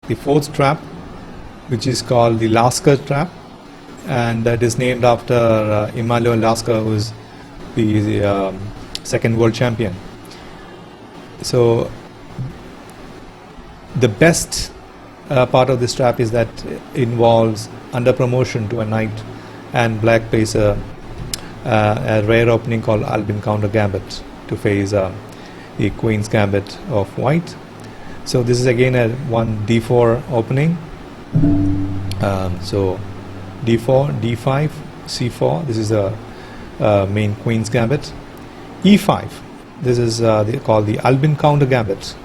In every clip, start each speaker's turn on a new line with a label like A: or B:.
A: the fourth trap, which is called the Lasker Trap, and that is named after Emanuel Lasker, who is the second world champion. So the best part of this trap is that it involves under promotion to a knight, and black plays a rare opening called Albin counter Gambit to face the Queen's Gambit of white. So this is again a 1 d4 opening. So d4, d5, c4. This is the main Queen's Gambit. e5. This is called the Albin counter Gambit,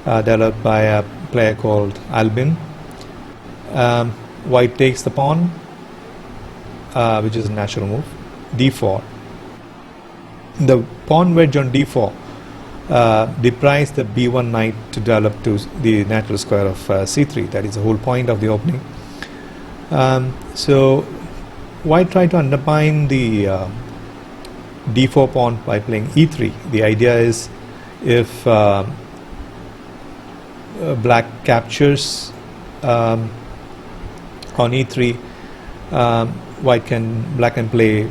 A: developed by a player called Albin. White takes the pawn, which is a natural move. d4. The pawn wedge on d4 deprives the b1 knight to develop to the natural square of c3. That is the whole point of the opening. So white tried to undermine the d4 pawn by playing e3. The idea is if black captures on e3, white can play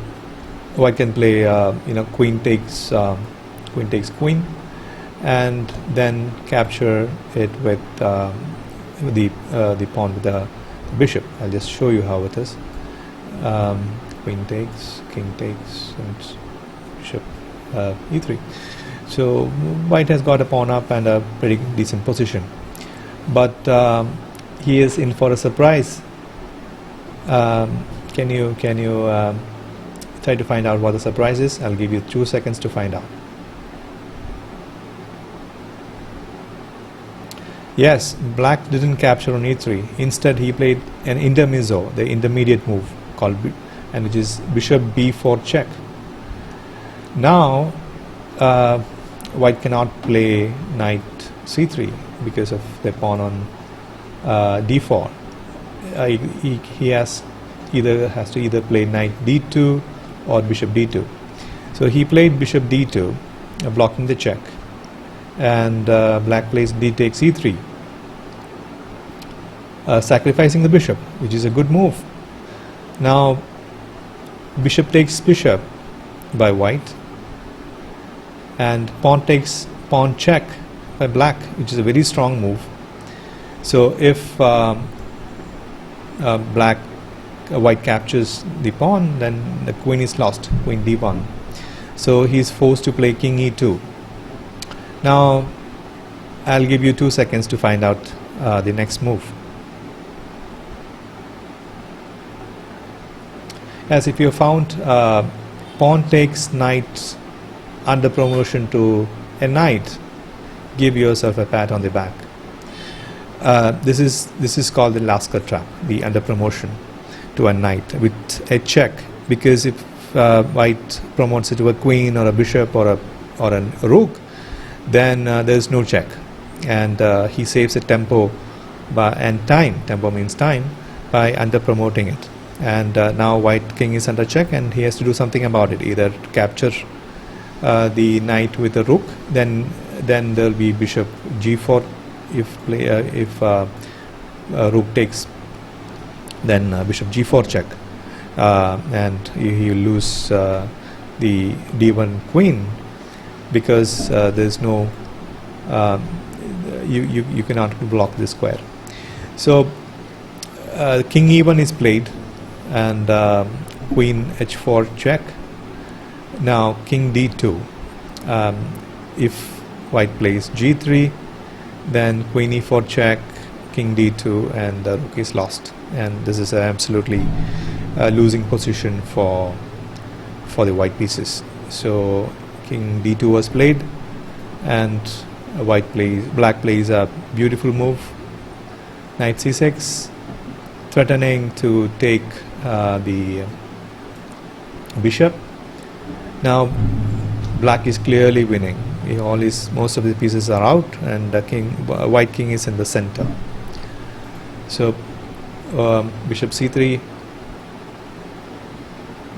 A: queen takes queen, and then capture it with the pawn with the bishop. I'll just show you how it is. Queen takes, king takes, and bishop e3. So white has got a pawn up and a pretty decent position, but he is in for a surprise. Can you try to find out what the surprise is? I'll give you 2 seconds to find out. Yes, black didn't capture on e3. Instead, he played an intermezzo, the intermediate move called and which is bishop b4 check. Now, white cannot play knight c3 because of the pawn on d4. He has to either play knight d2 or bishop d2. So he played bishop d2, blocking the check, and black plays d takes e3, sacrificing the bishop, which is a good move. Now bishop takes bishop by white, and pawn takes pawn check by black, which is a very strong move. So if white captures the pawn, then the queen is lost, queen d1. So he is forced to play king e2. Now I'll give you 2 seconds to find out the next move. As if you found pawn takes knight under promotion to a knight, give yourself a pat on the back. This is called the Lasker Trap, the under promotion to a knight with a check, because if white promotes it to a queen or a bishop or a rook, then there is no check, and he saves a tempo and time. Tempo means time, by under promoting it. And now white king is under check, and he has to do something about it, either capture the knight with a rook, then there will be bishop g4 if rook takes, then bishop g4 check, and he will lose the d1 queen, because there is no you cannot block the square. So king e1 is played, and queen h4 check. Now king d2. If white plays g3, then queen e4 check, king d2, and the rook is lost. And this is absolutely losing position for the white pieces. So king d2 was played, and black plays a beautiful move, knight c6, threatening to take the bishop. Now black is clearly winning. Most of the pieces are out, and the white king is in the center. So bishop c3,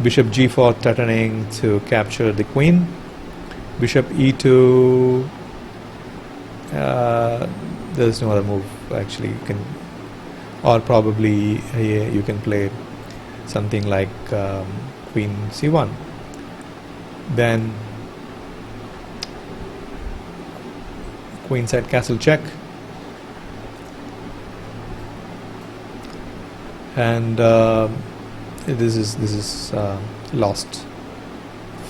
A: bishop g4, threatening to capture the queen. Bishop e2. There's no other move. actually you can, or probably you can play something like queen c1. Then queenside castle check, and this is lost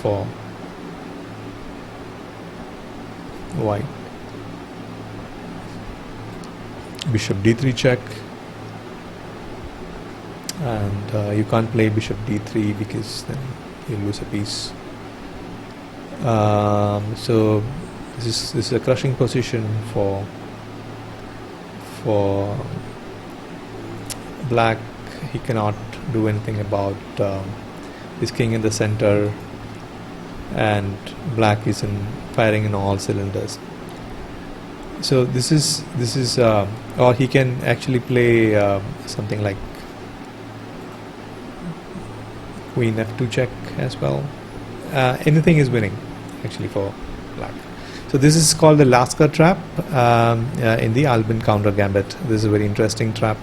A: for white. Bishop d3 check, and you can't play bishop d3 because then you lose a piece. So this is a crushing position for black. He cannot do anything about his king in the center, and black is firing in all cylinders. So this is or he can actually play something like queen f2 check as well. Anything is winning actually for black. So this is called the Lasker Trap in the Albin counter Gambit. This is a very interesting trap,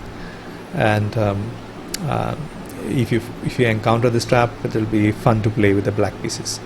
A: and if you encounter this trap, it will be fun to play with the black pieces.